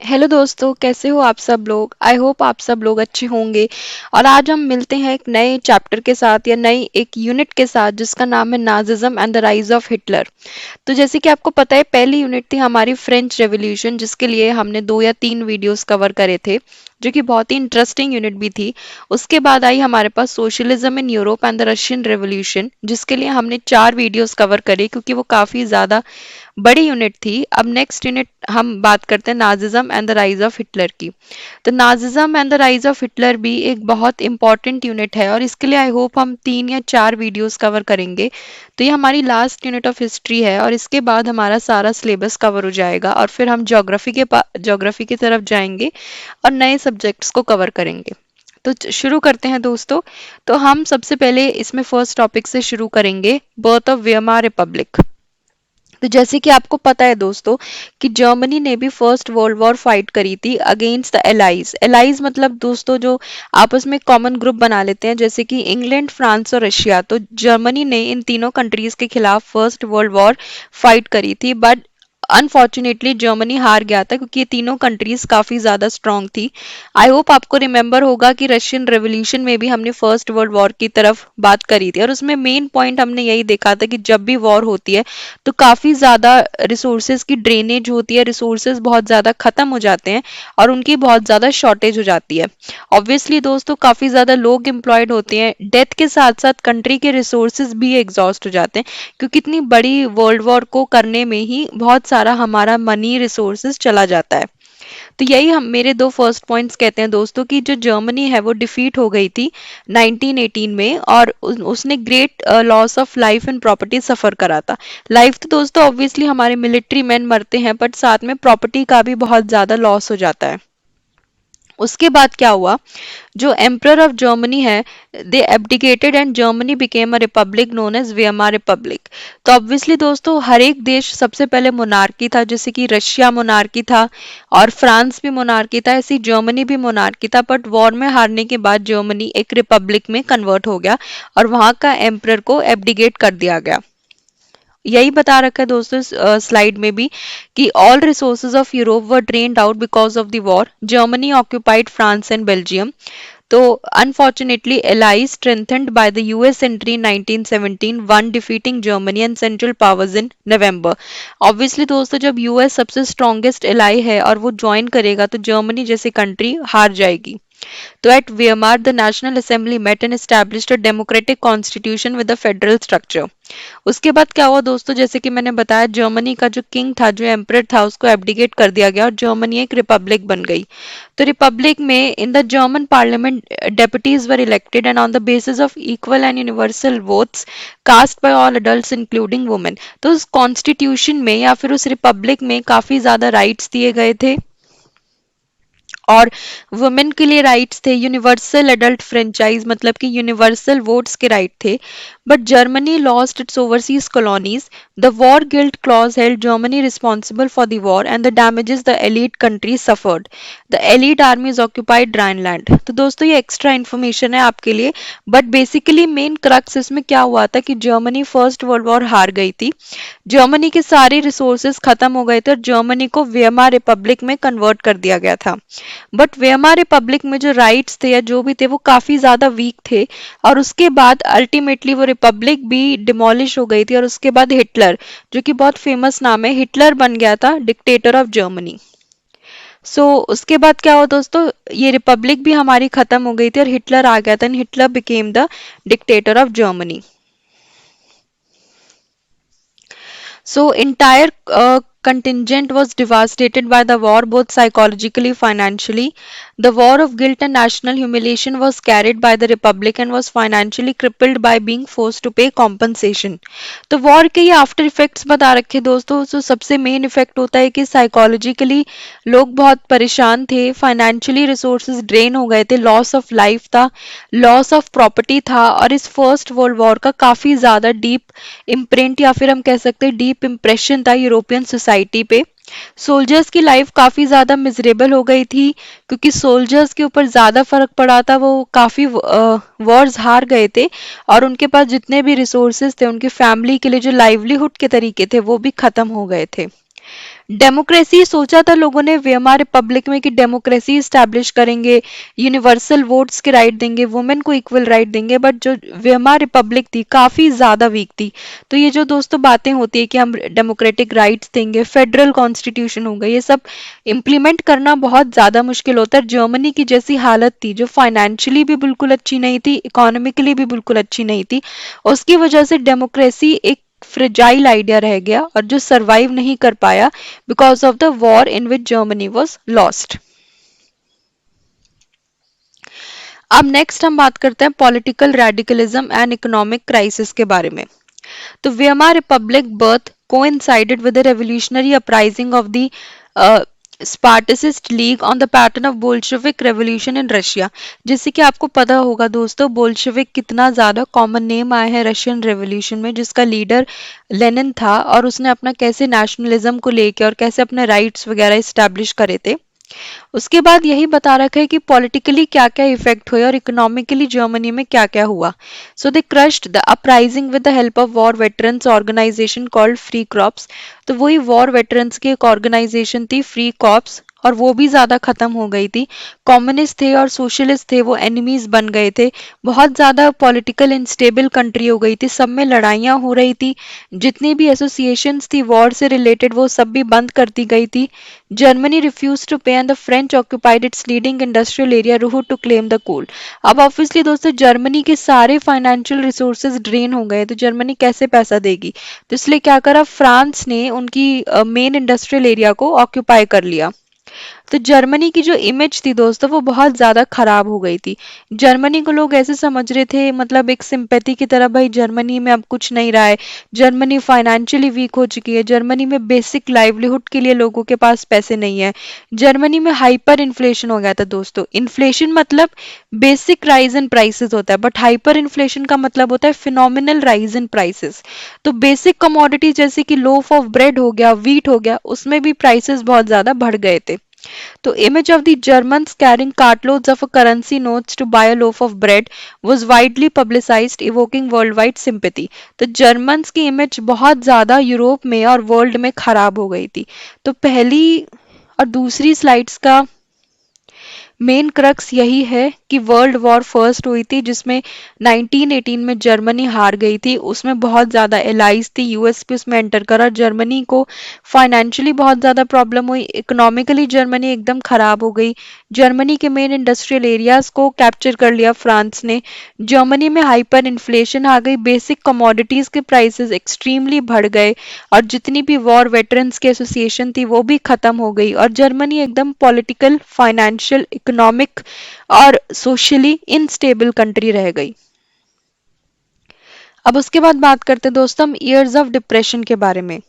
Hello दोस्तों, कैसे हो आप सब लोग। आई होप आप सब लोग अच्छे होंगे। और आज हम मिलते हैं एक नए चैप्टर के साथ या नई एक यूनिट के साथ जिसका नाम है Nazism and the rise of Hitler. तो जैसे कि आपको पता है, पहली यूनिट थी हमारी फ्रेंच रेवोल्यूशन, जिसके लिए हमने 2 या 3 वीडियोस कवर करे थे, जो कि बहुत ही इंटरेस्टिंग यूनिट भी थी। उसके बाद आई हमारे पास socialism in Europe and the Russian revolution, जिसके लिए हमने 4 वीडियोस कवर करे क्योंकि वो काफ़ी ज़्यादा बड़ी यूनिट थी। अब नेक्स्ट यूनिट हम बात करते हैं Nazism and the rise of Hitler की। तो Nazism and the rise of Hitler भी एक बहुत इंपॉर्टेंट यूनिट है और इसके लिए आई होप हम 3 या 4 वीडियोस कवर करेंगे। तो ये हमारी लास्ट यूनिट ऑफ हिस्ट्री है और इसके बाद हमारा सारा सिलेबस कवर हो जाएगा और फिर हम ज्योग्राफी की तरफ जाएंगे और नए सब्जेक्ट्स को कवर करेंगे। तो शुरू करते हैं दोस्तों। तो हम सबसे पहले इसमें फर्स्ट टॉपिक से शुरू करेंगे, बर्थ ऑफ वेमर रिपब्लिक। तो जैसे कि आपको पता है दोस्तों कि जर्मनी ने भी फर्स्ट वर्ल्ड वॉर फाइट करी थी अगेंस्ट द एलाइज। एलाइज मतलब दोस्तों जो आपस में कॉमन ग्रुप बना लेते हैं, जैसे कि इंग्लैंड, फ्रांस और रशिया। तो जर्मनी ने इन तीनों कंट्रीज के खिलाफ फर्स्ट वर्ल्ड वॉर फाइट करी थी, बट अनफॉर्चुनेटली जर्मनी हार गया था क्योंकि ये तीनों कंट्रीज काफी ज्यादा स्ट्रांग थी। आई होप आपको रिमेम्बर होगा कि रशियन रेवोल्यूशन में भी हमने फर्स्ट वर्ल्ड वॉर की तरफ बात करी थी और उसमें मेन पॉइंट हमने यही देखा था कि जब भी वॉर होती है तो काफी ज्यादा रिसोर्सेज की ड्रेनेज होती है, रिसोर्सेज बहुत ज्यादा खत्म हो जाते हैं और उनकी बहुत ज्यादा शॉर्टेज हो जाती है। ऑब्वियसली दोस्तों काफी ज्यादा लोग एम्प्लॉयड होते हैं, डेथ के साथ साथ कंट्री के रिसोर्सेज भी एग्जॉस्ट हो जाते हैं क्योंकि इतनी बड़ी वर्ल्ड वॉर को करने में ही बहुत सारा हमारा मनी रिसोर्सेज चला जाता है। तो यही हम मेरे दो फर्स्ट पॉइंट्स कहते हैं दोस्तों कि जो जर्मनी है वो डिफीट हो गई थी 1918 में और उसने great loss of life and property suffer करा था। लाइफ तो दोस्तों ऑब्वियसली हमारे मिलिट्री मैन मरते हैं, बट साथ में प्रॉपर्टी का भी बहुत ज्यादा लॉस हो जाता है। उसके बाद क्या हुआ, जो एम्परर ऑफ जर्मनी है, they abdicated and Germany became a republic known as Weimar republic. तो ऑब्वियसली दोस्तों हर एक देश सबसे पहले मोनार्की था, जैसे कि रशिया मोनार्की था और फ्रांस भी मोनार्की था, ऐसी जर्मनी भी मोनार्की था। बट वॉर में हारने के बाद जर्मनी एक रिपब्लिक में कन्वर्ट हो गया और वहां का एम्परर को एब्डिकेट कर दिया गया। यही बता रखा है दोस्तों स्लाइड में भी कि all resources of Europe were drained out because of the war. Germany occupied France and Belgium. तो unfortunately allies strengthened by the US entry in 1917 won defeating Germany and central powers in November. Obviously दोस्तों जब US सबसे strongest ally है और वो join करेगा तो Germany जैसी कंट्री हार जाएगी। तो eight Weimar, the National Assembly met and established a democratic constitution with a federal structure. उसके बाद क्या हुआ दोस्तों, जैसे कि मैंने बताया जर्मनी का जो किंग था, जो एम्परर था, उसको एब्डिकेट कर दिया गया और जर्मनी एक रिपब्लिक बन गई। तो रिपब्लिक में in the German parliament deputies were elected and on the basis of equal and universal votes cast by all adults including women. तो उस कॉन्स्टिट्यूशन में या फिर उस रिपब्लिक में काफी ज्यादा राइट्स दिए गए थे और वुमेन के लिए राइट्स थे। यूनिवर्सल एडल्ट फ्रेंचाइज मतलब कि यूनिवर्सल वोट्स के राइट थे। But Germany lost its overseas colonies. The war guilt clause held Germany responsible for the war and the damages the elite country suffered. The elite आर्मीज occupied Rhineland. तो दोस्तों ये extra information है आपके लिए, but basically main crux इसमें क्या हुआ था कि जर्मनी फर्स्ट वर्ल्ड वॉर हार गई थी, जर्मनी के सारे रिसोर्सेज खत्म हो गए थे और जर्मनी को वेमर रिपब्लिक में कन्वर्ट कर दिया गया था। बट वेमर रिपब्लिक में जो राइट्स थे या जो भी थे वो काफी ज्यादा वीक थे और उसके बाद अल्टीमेटली वो रिपब्लिक भी डिमोलिश हो गई थी और उसके बाद हिटलर, जो कि बहुत फेमस नाम है, हिटलर बन गया था डिक्टेटर ऑफ जर्मनी। उसके बाद क्या हुआ दोस्तों, ये रिपब्लिक भी हमारी खत्म हो गई थी और हिटलर आ गया था and Hitler became the dictator of Germany. Entire contingent was devastated by the war, both psychologically, financially. The war of guilt and national humiliation was carried by the Republic and was financially crippled by being forced to pay compensation. तो war के ये after effects बता रखे दोस्तों। जो सबसे main effect होता है कि साइकोलॉजिकली लोग बहुत परेशान थे, फाइनेंशियली रिसोर्सेज ड्रेन हो गए थे, लॉस ऑफ लाइफ था, लॉस ऑफ प्रॉपर्टी था और इस फर्स्ट वर्ल्ड वॉर का काफी ज्यादा डीप इम्प्रिंट या फिर हम कह सकते हैं डीप इम्प्रेशन था यूरोपियन सोसाइटी पे। सोल्जर्स की लाइफ काफी ज्यादा मिजरेबल हो गई थी क्योंकि सोल्जर्स के ऊपर ज्यादा फर्क पड़ा था, वो काफी वॉर्स हार गए थे और उनके पास जितने भी रिसोर्सेज थे उनकी फैमिली के लिए जो लाइवलीहुड के तरीके थे वो भी खत्म हो गए थे। डेमोक्रेसी सोचा था लोगों ने वेमर रिपब्लिक में कि डेमोक्रेसी स्टैब्लिश करेंगे, यूनिवर्सल वोट्स के राइट देंगे, वुमेन को इक्वल राइट देंगे, बट जो वेमर रिपब्लिक थी काफी ज्यादा वीक थी। तो ये जो दोस्तों बातें होती है कि हम डेमोक्रेटिक राइट्स देंगे, फेडरल कॉन्स्टिट्यूशन होगा, ये सब इम्प्लीमेंट करना बहुत ज्यादा मुश्किल होता है। जर्मनी की जैसी हालत थी, जो फाइनेंशियली भी बिल्कुल अच्छी नहीं थी, इकोनॉमिकली भी बिल्कुल अच्छी नहीं थी, उसकी वजह से डेमोक्रेसी एक फ्रेजाइल आइडिया रह गया और जो सरवाइव नहीं कर पाया because of the war in which Germany was lost. अब नेक्स्ट हम बात करते हैं political radicalism and economic crisis के बारे में। तो Weimar republic birth coincided with the revolutionary uprising of the Spartacist league on the pattern of Bolshevik revolution in Russia. जैसे कि आपको पता होगा दोस्तों, बोल्शेविक कितना ज्यादा कॉमन नेम आया है रशियन रेवोल्यूशन में, जिसका लीडर लेनिन था, और उसने अपना कैसे नेशनलिज्म को लेके और कैसे अपने राइट्स वगैरह इस्टेब्लिश करे थे। उसके बाद यही बता रखा है कि पॉलिटिकली क्या क्या इफेक्ट हुए और इकोनॉमिकली जर्मनी में क्या क्या हुआ। So they crushed the uprising with the help of war veterans organisation called free corps. तो वही वॉर वेटरन्स की एक ऑर्गेनाइजेशन थी फ्री कॉप्स, और वो भी ज्यादा खत्म हो गई थी। कम्युनिस्ट थे और सोशलिस्ट थे, वो एनिमीज बन गए थे। बहुत ज्यादा पॉलिटिकल इंस्टेबल कंट्री हो गई थी, सब में लड़ाइयाँ हो रही थी, जितनी भी एसोसिएशंस थी वॉर से रिलेटेड वो सब भी बंद कर दी गई थी। Germany refused to pay and the French occupied its leading industrial area Ruhr to claim the coal। अब ऑब्वियसली दोस्तों जर्मनी के सारे फाइनेंशियल रिसोर्सेज ड्रेन हो गए, तो जर्मनी कैसे पैसा देगी। तो इसलिए क्या करा, फ्रांस ने उनकी मेन इंडस्ट्रियल एरिया को ऑक्यूपाई कर लिया। तो जर्मनी की जो इमेज थी दोस्तों वो बहुत ज्यादा खराब हो गई थी। जर्मनी को लोग ऐसे समझ रहे थे, मतलब एक सिंपैथी की तरह, भाई जर्मनी में अब कुछ नहीं रहा है, जर्मनी फाइनेंशियली वीक हो चुकी है, जर्मनी में बेसिक लाइवलीहुड के लिए लोगों के पास पैसे नहीं है, जर्मनी में हाइपर इन्फ्लेशन हो गया था दोस्तों। इन्फ्लेशन मतलब बेसिक राइज इन प्राइसेस होता है, बट हाइपर इन्फ्लेशन का मतलब होता है फिनोमिनल राइज इन प्राइसेस। तो बेसिक कमोडिटी जैसे कि लोफ ऑफ ब्रेड हो गया, व्हीट हो गया, उसमें भी प्राइसेस बहुत ज्यादा बढ़ गए थे। तो image of the Germans carrying cartloads of currency notes to buy a loaf of bread was widely publicized, evoking worldwide sympathy। तो जर्मन्स की इमेज बहुत ज्यादा यूरोप में और वर्ल्ड में खराब हो गई थी। तो पहली और दूसरी स्लाइड्स का मेन क्रक्स यही है कि वर्ल्ड वॉर फर्स्ट हुई थी जिसमें 1918 में जर्मनी हार गई थी, उसमें बहुत ज़्यादा एलाइज थी, यूएस भी उसमें एंटर करा। जर्मनी को फाइनेंशियली बहुत ज़्यादा प्रॉब्लम हुई, इकोनॉमिकली जर्मनी एकदम खराब हो गई। जर्मनी के मेन इंडस्ट्रियल एरियाज को कैप्चर कर लिया फ्रांस ने। जर्मनी में हाइपर इन्फ्लेशन आ गई, बेसिक कमोडिटीज के प्राइसेस एक्सट्रीमली बढ़ गए, और जितनी भी वॉर वेटरन्स की एसोसिएशन थी वो भी खत्म हो गई, और जर्मनी एकदम पॉलिटिकल, फाइनेंशियल, इकोनॉमिक और सोशली इनस्टेबल कंट्री रह गई। अब उसके बाद बात करते हैं दोस्तों हम ईयर्स ऑफ डिप्रेशन के बारे में।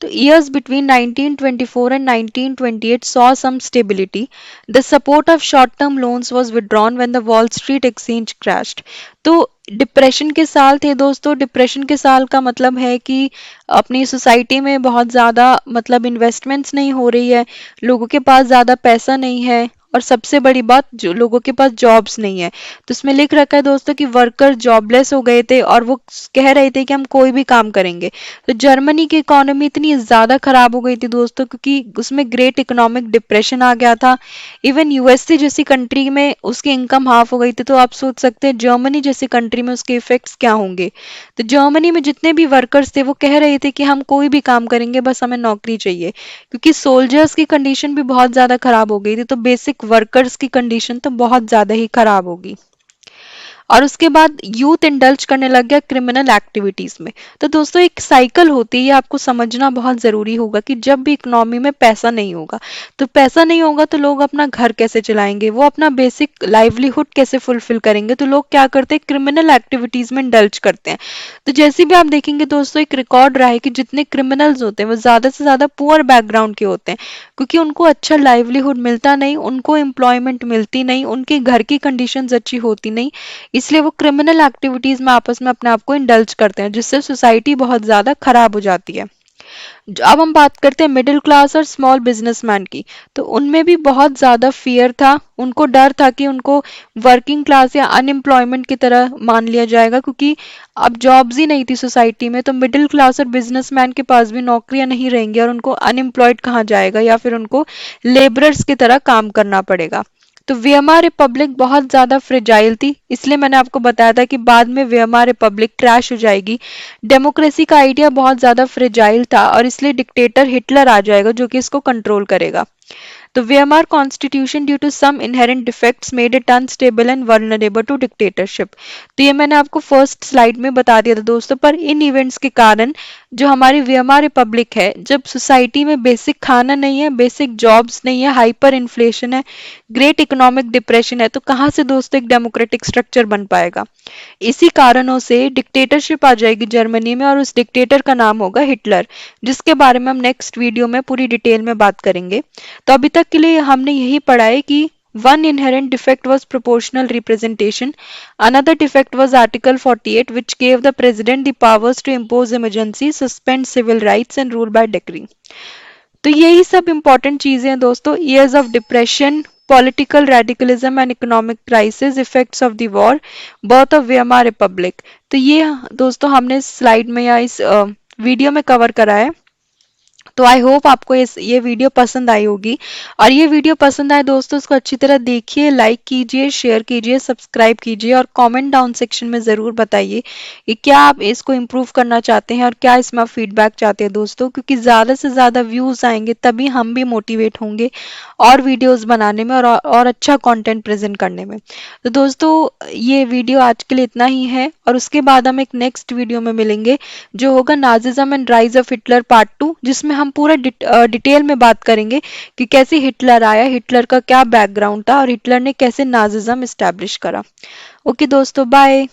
तो years between 1924 and 1928 saw some stability. The support of short-term loans was withdrawn when the Wall Street Exchange crashed. तो डिप्रेशन के साल थे दोस्तों। डिप्रेशन के साल का मतलब है कि अपनी सोसाइटी में बहुत ज़्यादा मतलब इन्वेस्टमेंट्स नहीं हो रही है, लोगों के पास ज़्यादा पैसा नहीं है, और सबसे बड़ी बात जो लोगों के पास जॉब्स नहीं है। तो इसमें लिख रखा है दोस्तों कि वर्कर जॉबलेस हो गए थे और वो कह रहे थे कि हम कोई भी काम करेंगे। तो जर्मनी की इकोनॉमी इतनी ज़्यादा खराब हो गई थी दोस्तों क्योंकि उसमें ग्रेट इकोनॉमिक डिप्रेशन आ गया था। इवन यूएसए जैसी कंट्री में उसकी इनकम हाफ हो गई थी। तो आप सोच सकते हैं जर्मनी जैसी कंट्री में उसके इफेक्ट्स क्या होंगे। तो जर्मनी में जितने भी वर्कर्स थे वो कह रहे थे कि हम कोई भी काम करेंगे, बस हमें नौकरी चाहिए, क्योंकि सोल्जर्स की कंडीशन भी बहुत ज़्यादा खराब हो गई थी। तो बेसिक वर्कर्स की कंडीशन तो बहुत ज़्यादा ही खराब होगी। और उसके बाद यूथ इंडल्ज करने लग गया क्रिमिनल एक्टिविटीज में। तो दोस्तों एक साइकिल होती है, ये आपको समझना बहुत जरूरी होगा कि जब भी इकोनॉमी में पैसा नहीं होगा, तो पैसा नहीं होगा तो लोग अपना घर कैसे चलाएंगे, वो अपना बेसिक लाइवलीहुड कैसे फुलफिल करेंगे। तो लोग क्या करते हैं, क्रिमिनल एक्टिविटीज में इंडल्ज करते हैं। तो जैसे भी आप देखेंगे दोस्तों, एक रिकॉर्ड रहा है कि जितने क्रिमिनल्स होते हैं वो ज्यादा से ज्यादा पुअर बैकग्राउंड के होते हैं, क्योंकि उनको अच्छा लाइवलीहुड मिलता नहीं, उनको एम्प्लॉयमेंट मिलती नहीं, उनके घर की कंडीशंस अच्छी होती नहीं, इसलिए वो क्रिमिनल एक्टिविटीज में आपस में अपने आप को इंडल्ज करते हैं, जिससे सोसाइटी बहुत ज्यादा खराब हो जाती है। अब हम बात करते हैं मिडिल क्लास और स्मॉल बिजनेसमैन की। तो उनमें भी बहुत ज़्यादा फियर था, उनको डर था कि उनको वर्किंग क्लास या अनएम्प्लॉयमेंट की तरह मान लिया जाएगा, क्योंकि अब जॉब्स ही नहीं थी सोसाइटी में। तो मिडिल क्लास और बिजनेसमैन के पास भी नौकरियां नहीं रहेंगी और उनको अनएम्प्लॉयड कहा जाएगा या फिर उनको लेबरर्स की तरह काम करना पड़ेगा। तो वेमर रिपब्लिक बहुत ज़्यादा फ्रेजाइल थी, इसलिए मैंने आपको बताया था कि बाद में वेमर रिपब्लिक क्रैश हो जाएगी। डेमोक्रेसी का आइडिया बहुत ज़्यादा फ्रेजाइल था और इसलिए डिक्टेटर हिटलर आ जाएगा जो कि इसको कंट्रोल करेगा। The Weimar Constitution, due to some inherent defects, made it unstable and vulnerable to dictatorship. तो ये मैंने आपको फर्स्ट स्लाइड में बता दिया था दोस्तों। पर इन इवेंट्स के कारण जो हमारी वेमर रिपब्लिक है, जब सोसाइटी में बेसिक खाना नहीं है, बेसिक जॉब्स नहीं है, हाइपर इन्फ्लेशन है, ग्रेट इकोनॉमिक डिप्रेशन है, तो कहाँ से दोस्तों एक डेमोक्रेटिक स्ट्रक्चर बन पाएगा। इसी कारणों से डिक्टेटरशिप आ जाएगी जर्मनी में और उस डिक्टेटर का नाम होगा हिटलर, जिसके बारे में हम नेक्स्ट वीडियो में पूरी डिटेल में बात करेंगे। तो अभी तक के लिए हमने यही पढ़ा है कि one inherent defect was proportional representation. Another defect was Article 48, which gave the president the powers to impose emergency, suspend civil rights, and rule by decree. तो यही सब इंपॉर्टेंट चीजें हैं दोस्तों। Years of depression, political radicalism and economic crisis, effects of the war, birth of Weimar republic. तो ये दोस्तों हमने स्लाइड में या इस वीडियो में कवर करा है। तो आई होप आपको ये वीडियो पसंद आई होगी। और ये वीडियो पसंद आए दोस्तों, इसको अच्छी तरह देखिए, लाइक कीजिए, शेयर कीजिए, सब्सक्राइब कीजिए और कमेंट डाउन सेक्शन में ज़रूर बताइए कि क्या आप इसको इम्प्रूव करना चाहते हैं और क्या इसमें आप फीडबैक चाहते हैं दोस्तों, क्योंकि ज़्यादा से ज़्यादा व्यूज़ आएंगे तभी हम भी मोटिवेट होंगे और वीडियोज़ बनाने में और अच्छा कॉन्टेंट प्रेजेंट करने में। तो दोस्तों ये वीडियो आज के लिए इतना ही है और उसके बाद हम एक नेक्स्ट वीडियो में मिलेंगे जो होगा Nazism and rise of Hitler part 2, जिसमें हम पूरा डिटेल में बात करेंगे कि कैसे हिटलर आया, हिटलर का क्या बैकग्राउंड था और हिटलर ने कैसे नाजिज्म इस्टेब्लिश करा। ओके दोस्तों, बाय।